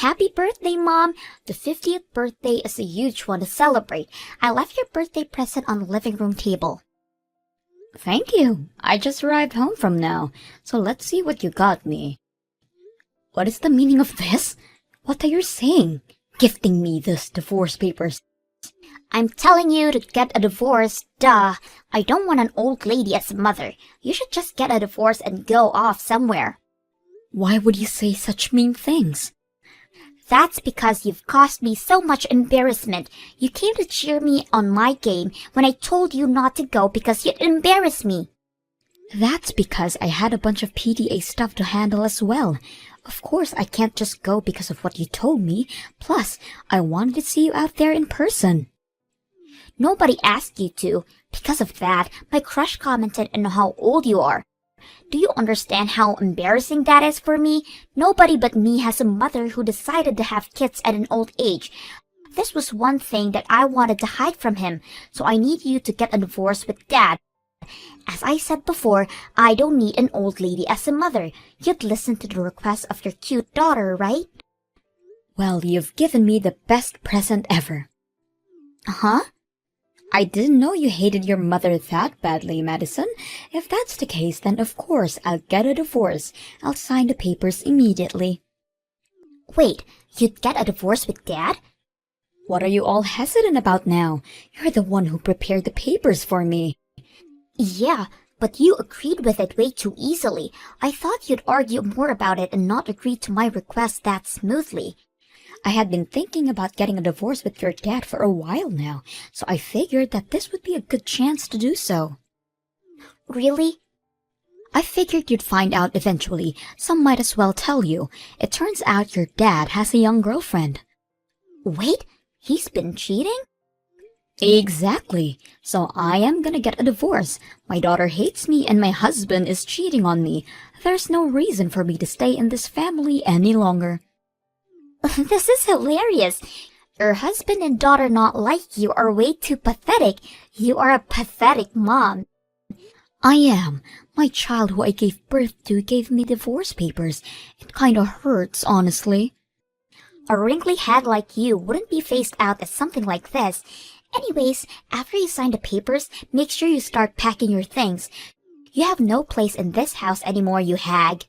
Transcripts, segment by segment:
Happy birthday, Mom! The 50th birthday is a huge one to celebrate. I left your birthday present on the living room table. Thank you. I just arrived home from now, so let's see what you got me. What is the meaning of this? What are you saying? Gifting me this divorce papers. I'm telling you to get a divorce, duh. I don't want an old lady as a mother. You should just get a divorce and go off somewhere. Why would you say such mean things? That's because you've caused me so much embarrassment. You came to cheer me on my game when I told you not to go because you'd embarrass me. That's because I had a bunch of PTA stuff to handle as well. Of course, I can't just go because of what you told me. Plus, I wanted to see you out there in person. Nobody asked you to. Because of that, my crush commented on how old you are. Do you understand how embarrassing that is for me? Nobody but me has a mother who decided to have kids at an old age. This was one thing that I wanted to hide from him, so I need you to get a divorce with Dad. As I said before, I don't need an old lady as a mother. You'd listen to the request of your cute daughter, right? Well, you've given me the best present ever. Huh? I didn't know you hated your mother that badly, Madison. If that's the case, then of course I'll get a divorce. I'll sign the papers immediately. Wait, you'd get a divorce with Dad? What are you all hesitant about now? You're the one who prepared the papers for me. Yeah, but you agreed with it way too easily. I thought you'd argue more about it and not agree to my request that smoothly. I had been thinking about getting a divorce with your dad for a while now, so I figured that this would be a good chance to do so. Really? I figured you'd find out eventually, so might as well tell you. It turns out your dad has a young girlfriend. Wait, he's been cheating? Exactly. So I am gonna get a divorce. My daughter hates me and my husband is cheating on me. There's no reason for me to stay in this family any longer. This is hilarious. Your husband and daughter not like you are way too pathetic. You are a pathetic mom. I am. My child who I gave birth to gave me divorce papers. It kinda hurts, honestly. A wrinkly head like you wouldn't be phased out as something like this. Anyways, after you sign the papers, make sure you start packing your things. You have no place in this house anymore, you hag.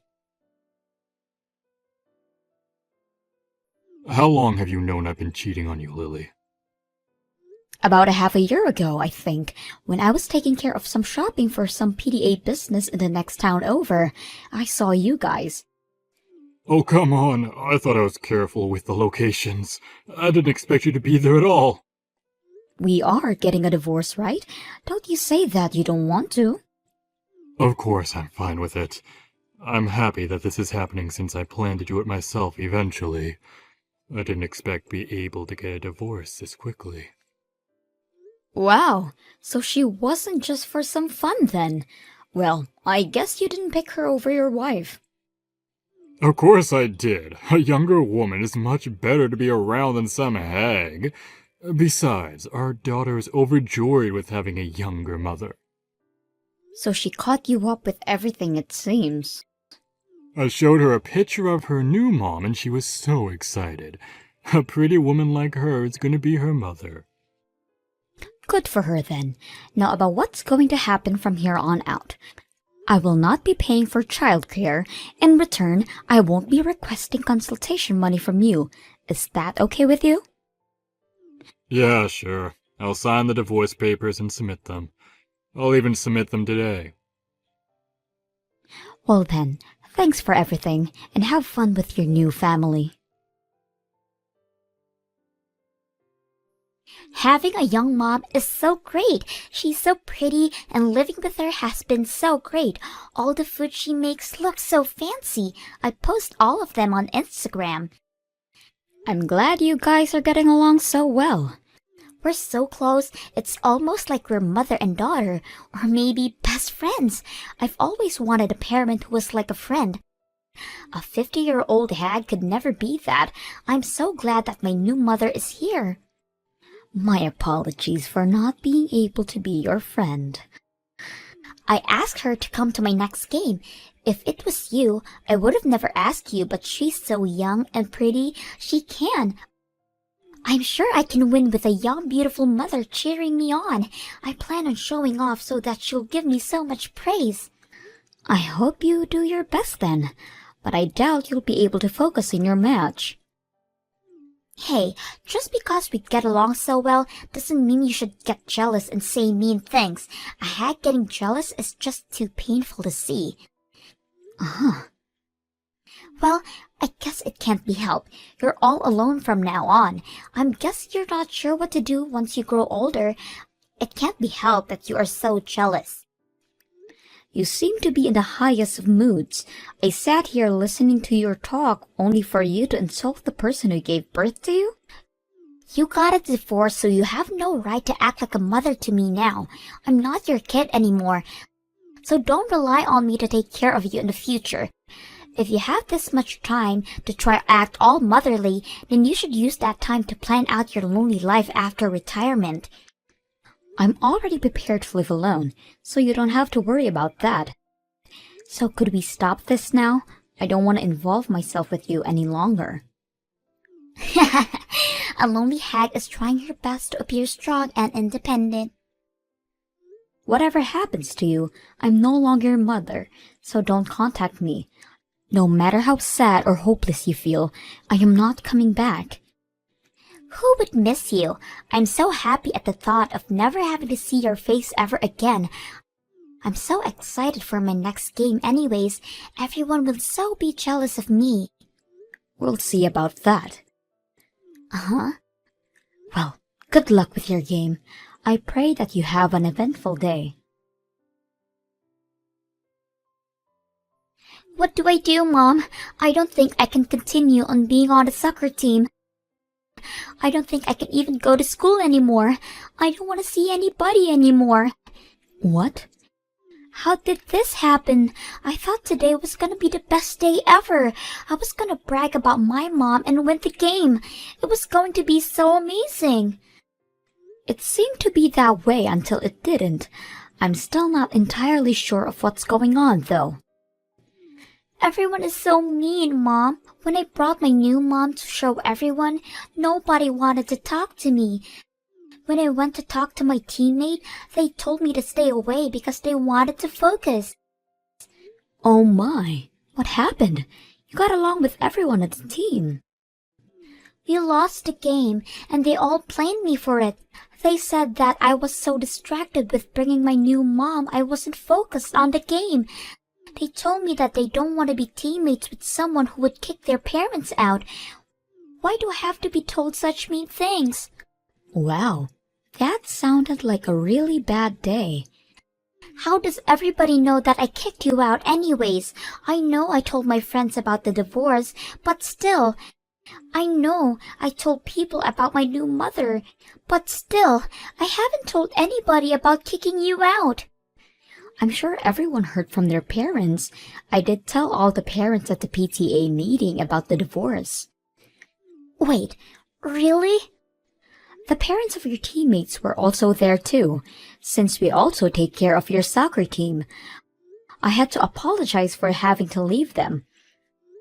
How long have you known I've been cheating on you, Lily? About a half a year ago, I think, when I was taking care of some shopping for some PDA business in the next town over, I saw you guys. Oh, come on. I thought I was careful with the locations. I didn't expect you to be there at all. We are getting a divorce, right? Don't you say that you don't want to. Of course I'm fine with it. I'm happy that this is happening since I plan to do it myself eventually. I didn't expect to be able to get a divorce this quickly. Wow, so she wasn't just for some fun then. Well, I guess you didn't pick her over your wife. Of course I did. A younger woman is much better to be around than some hag. Besides, our daughter is overjoyed with having a younger mother. So she caught you up with everything, it seems. I showed her a picture of her new mom and she was so excited. A pretty woman like her is going to be her mother. Good for her then. Now about what's going to happen from here on out. I will not be paying for childcare. In return, I won't be requesting consultation money from you. Is that okay with you? Yeah, sure. I'll sign the divorce papers and submit them. I'll even submit them today. Well then, thanks for everything, and have fun with your new family. Having a young mom is so great. She's so pretty, and living with her has been so great. All the food she makes looks so fancy. I post all of them on Instagram. I'm glad you guys are getting along so well. We're so close, it's almost like we're mother and daughter, or maybe best friends. I've always wanted a parent who was like a friend. A 50-year-old hag could never be that. I'm so glad that my new mother is here. My apologies for not being able to be your friend. I asked her to come to my next game. If it was you, I would have never asked you, but she's so young and pretty, she can. I'm sure I can win with a young, beautiful mother cheering me on. I plan on showing off so that she'll give me so much praise. I hope you do your best then, but I doubt you'll be able to focus in your match. Hey, just because we get along so well doesn't mean you should get jealous and say mean things. A hag getting jealous is just too painful to see. Uh-huh. Well, I guess it can't be helped. You're all alone from now on. I'm guessing you're not sure what to do once you grow older. It can't be helped that you are so jealous. You seem to be in the highest of moods. I sat here listening to your talk only for you to insult the person who gave birth to you? You got a divorce, so you have no right to act like a mother to me now. I'm not your kid anymore, so don't rely on me to take care of you in the future. If you have this much time to try act all motherly, then you should use that time to plan out your lonely life after retirement. I'm already prepared to live alone, so you don't have to worry about that. So could we stop this now? I don't want to involve myself with you any longer. A lonely hag is trying her best to appear strong and independent. Whatever happens to you, I'm no longer your mother, so don't contact me. No matter how sad or hopeless you feel, I am not coming back. Who would miss you? I'm so happy at the thought of never having to see your face ever again. I'm so excited for my next game anyways. Everyone will so be jealous of me. We'll see about that. Uh-huh. Well, good luck with your game. I pray that you have an eventful day. What do I do, Mom? I don't think I can continue on being on the soccer team. I don't think I can even go to school anymore. I don't want to see anybody anymore. What? How did this happen? I thought today was gonna be the best day ever. I was gonna brag about my mom and win the game. It was going to be so amazing. It seemed to be that way until it didn't. I'm still not entirely sure of what's going on, though. Everyone is so mean, Mom. When I brought my new mom to show everyone, nobody wanted to talk to me. When I went to talk to my teammate, they told me to stay away because they wanted to focus. Oh my, what happened? You got along with everyone at the team. We lost the game, and they all blamed me for it. They said that I was so distracted with bringing my new mom, I wasn't focused on the game. They told me that they don't want to be teammates with someone who would kick their parents out. Why do I have to be told such mean things? Wow, that sounded like a really bad day. How does everybody know that I kicked you out anyways? I know I told my friends about the divorce, but still. I know I told people about my new mother, but still, I haven't told anybody about kicking you out. I'm sure everyone heard from their parents. I did tell all the parents at the PTA meeting about the divorce. Wait, really? The parents of your teammates were also there too, since we also take care of your soccer team. I had to apologize for having to leave them.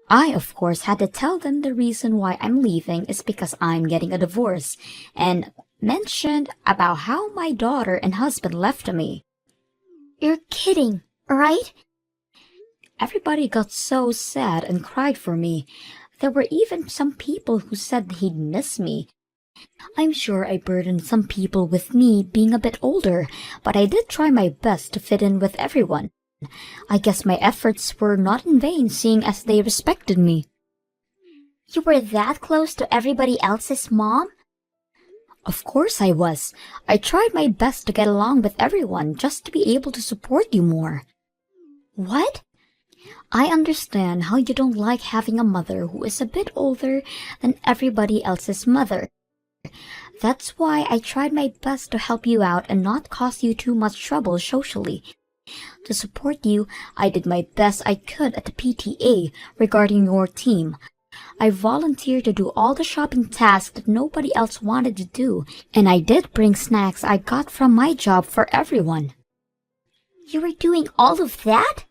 I, of course, had to tell them the reason why I'm leaving is because I'm getting a divorce, and mentioned about how my daughter and husband left me. You're kidding, right? Everybody got so sad and cried for me. There were even some people who said he'd miss me. I'm sure I burdened some people with me being a bit older, but I did try my best to fit in with everyone. I guess my efforts were not in vain, seeing as they respected me. You were that close to everybody else's mom? Of course I was. I tried my best to get along with everyone just to be able to support you more. What? I understand how you don't like having a mother who is a bit older than everybody else's mother. That's why I tried my best to help you out and not cause you too much trouble socially. To support you, I did my best I could at the PTA regarding your team. I volunteered to do all the shopping tasks that nobody else wanted to do, and I did bring snacks I got from my job for everyone. You were doing all of that?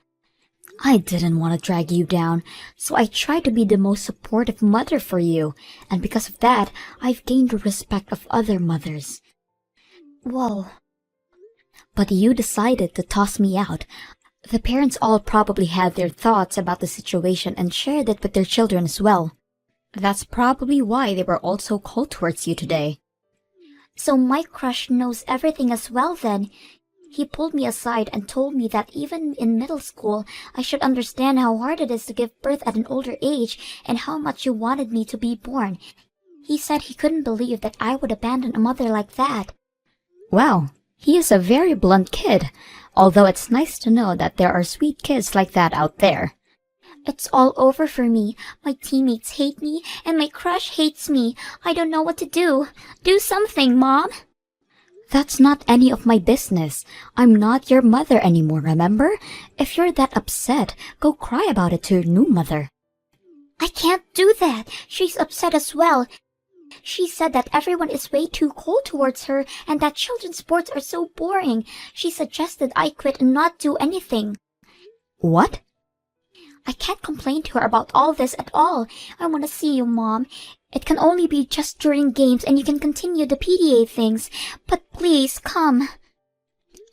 I didn't want to drag you down, so I tried to be the most supportive mother for you, and because of that, I've gained the respect of other mothers. Whoa. But you decided to toss me out. The parents all probably had their thoughts about the situation and shared it with their children as well. That's probably why they were all so cold towards you today. So my crush knows everything as well then. He pulled me aside and told me that even in middle school, I should understand how hard it is to give birth at an older age and how much you wanted me to be born. He said he couldn't believe that I would abandon a mother like that. Wow, he is a very blunt kid, although it's nice to know that there are sweet kids like that out there. It's all over for me. My teammates hate me, and my crush hates me. I don't know what to do. Do something, Mom. That's not any of my business. I'm not your mother anymore, remember? If you're that upset, go cry about it to your new mother. I can't do that. She's upset as well. She said that everyone is way too cold towards her and that children's sports are so boring. She suggested I quit and not do anything. What? I can't complain to her about all this at all. I want to see you, Mom. It can only be just during games and you can continue the PDA things. But please, come.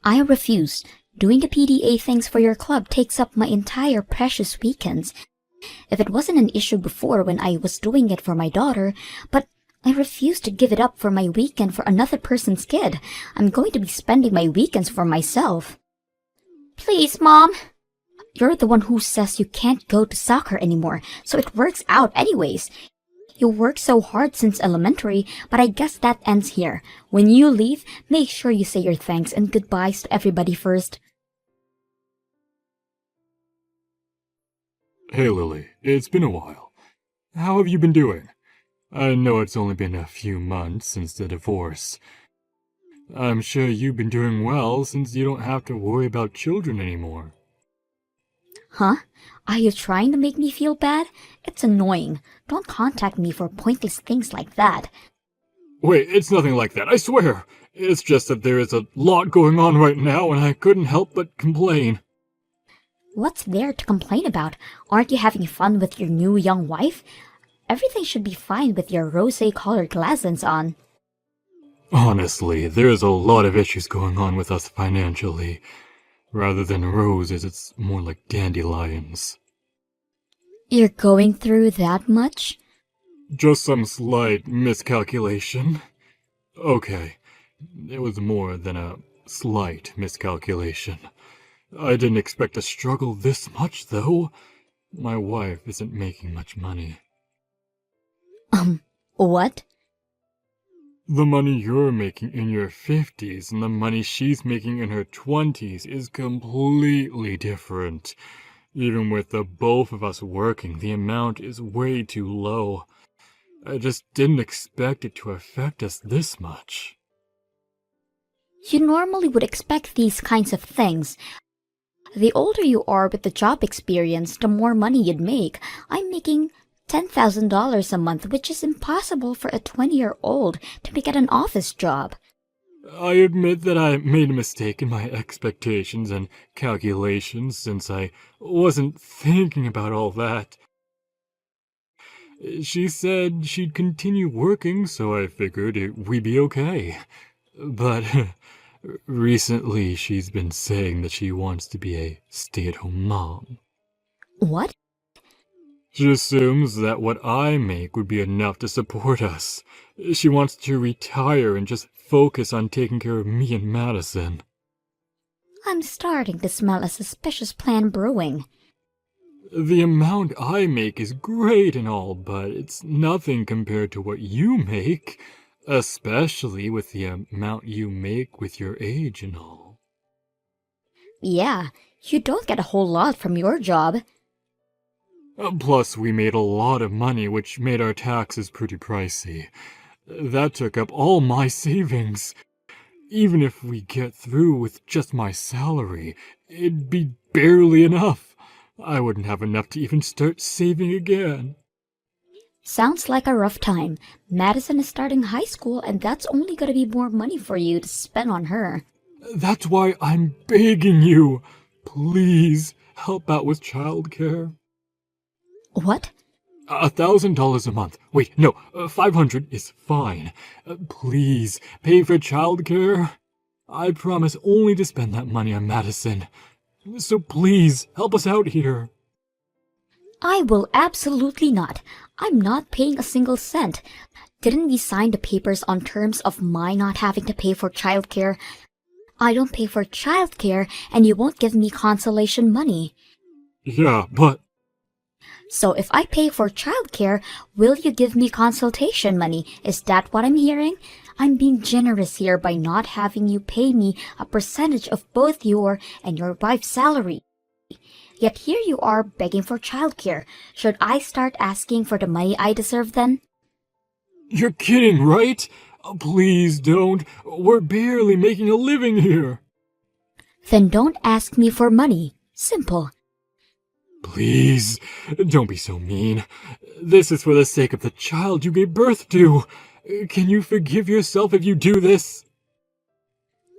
I refuse. Doing the PDA things for your club takes up my entire precious weekends. If it wasn't an issue before when I was doing it for my daughter, but I refuse to give it up for my weekend for another person's kid. I'm going to be spending my weekends for myself. Please, Mom. You're the one who says you can't go to soccer anymore, so it works out anyways. You worked so hard since elementary, but I guess that ends here. When you leave, make sure you say your thanks and goodbyes to everybody first. Hey Lily, it's been a while. How have you been doing? I know it's only been a few months since the divorce. I'm sure you've been doing well since you don't have to worry about children anymore. Huh? Are you trying to make me feel bad? It's annoying. Don't contact me for pointless things like that. Wait, it's nothing like that, I swear. It's just that there is a lot going on right now and I couldn't help but complain. What's there to complain about? Aren't you having fun with your new young wife? Everything should be fine with your rosé-colored glasses on. Honestly, there's a lot of issues going on with us financially. Rather than roses, it's more like dandelions. You're going through that much? Just some slight miscalculation. Okay, it was more than a slight miscalculation. I didn't expect to struggle this much, though. My wife isn't making much money. What? The money you're making in your 50s and the money she's making in her 20s is completely different. Even with the both of us working, the amount is way too low. I just didn't expect it to affect us this much. You normally would expect these kinds of things. The older you are with the job experience, the more money you'd make. I'm making $10,000 a month, which is impossible for a 20-year-old to make at an office job. I admit that I made a mistake in my expectations and calculations since I wasn't thinking about all that. She said she'd continue working, so I figured we'd be okay. But recently she's been saying that she wants to be a stay-at-home mom. What? She assumes that what I make would be enough to support us. She wants to retire and just focus on taking care of me and Madison. I'm starting to smell a suspicious plan brewing. The amount I make is great and all, but it's nothing compared to what you make, especially with the amount you make with your age and all. Yeah, you don't get a whole lot from your job. Plus, we made a lot of money, which made our taxes pretty pricey. That took up all my savings. Even if we get through with just my salary, it'd be barely enough. I wouldn't have enough to even start saving again. Sounds like a rough time. Madison is starting high school, and that's only gonna be more money for you to spend on her. That's why I'm begging you. Please, help out with childcare? What? $1,000 a month. Wait, no, 500 is fine. Please, pay for childcare. I promise only to spend that money on Madison. So please, help us out here. I will absolutely not. I'm not paying a single cent. Didn't we sign the papers on terms of my not having to pay for childcare? I don't pay for childcare, and you won't give me consolation money. Yeah, but... So if I pay for childcare, will you give me consultation money? Is that what I'm hearing? I'm being generous here by not having you pay me a percentage of both your and your wife's salary. Yet here you are begging for childcare. Should I start asking for the money I deserve then? You're kidding, right? Please don't. We're barely making a living here. Then don't ask me for money. Simple. Please, don't be so mean. This is for the sake of the child you gave birth to. Can you forgive yourself if you do this?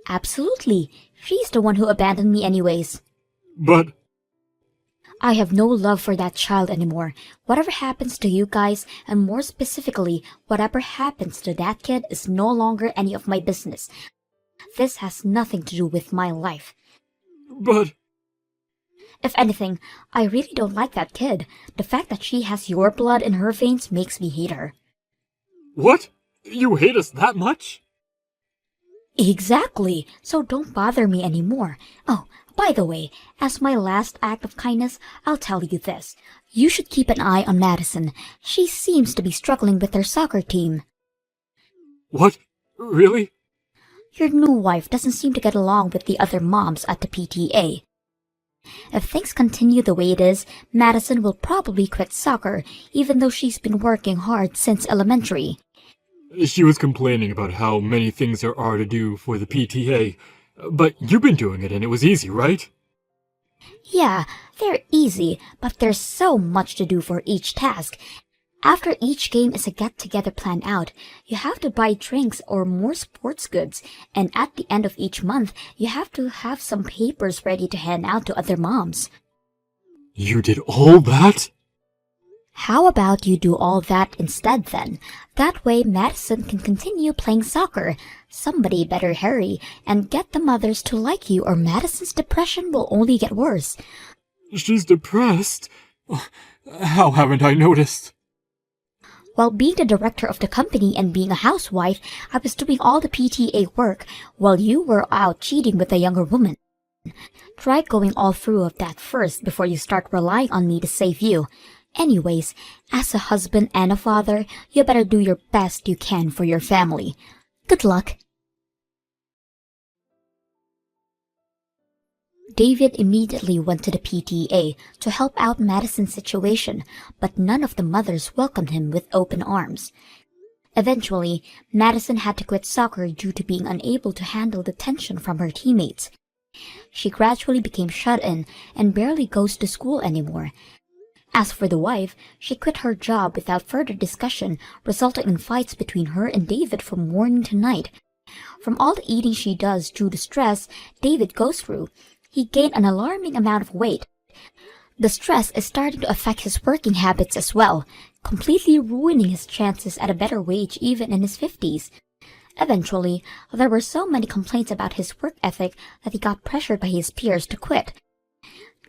Absolutely. She's the one who abandoned me anyways. But... I have no love for that child anymore. Whatever happens to you guys, and more specifically, whatever happens to that kid is no longer any of my business. This has nothing to do with my life. But... If anything, I really don't like that kid. The fact that she has your blood in her veins makes me hate her. What? You hate us that much? Exactly. So don't bother me anymore. Oh, by the way, as my last act of kindness, I'll tell you this. You should keep an eye on Madison. She seems to be struggling with her soccer team. What? Really? Your new wife doesn't seem to get along with the other moms at the PTA. If things continue the way it is, Madison will probably quit soccer, even though she's been working hard since elementary. She was complaining about how many things there are to do for the PTA. But you've been doing it and it was easy, right? Yeah, they're easy, but there's so much to do for each task. After each game is a get-together planned out, you have to buy drinks or more sports goods, and at the end of each month, you have to have some papers ready to hand out to other moms. You did all that? How about you do all that instead then? That way Madison can continue playing soccer. Somebody better hurry and get the mothers to like you or Madison's depression will only get worse. She's depressed? How haven't I noticed? While being the director of the company and being a housewife, I was doing all the PTA work while you were out cheating with a younger woman. Try going all through of that first before you start relying on me to save you. Anyways, as a husband and a father, you better do your best you can for your family. Good luck. David immediately went to the PTA to help out Madison's situation, but none of the mothers welcomed him with open arms. Eventually, Madison had to quit soccer due to being unable to handle the tension from her teammates. She gradually became shut in and barely goes to school anymore. As for the wife, she quit her job without further discussion, resulting in fights between her and David from morning to night. From all the eating she does due to stress David goes through, he gained an alarming amount of weight. The stress is starting to affect his working habits as well, completely ruining his chances at a better wage even in his 50s. Eventually, there were so many complaints about his work ethic that he got pressured by his peers to quit.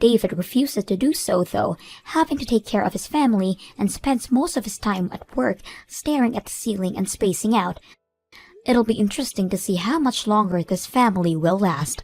David refuses to do so, though, having to take care of his family and spends most of his time at work staring at the ceiling and spacing out. It'll be interesting to see how much longer this family will last.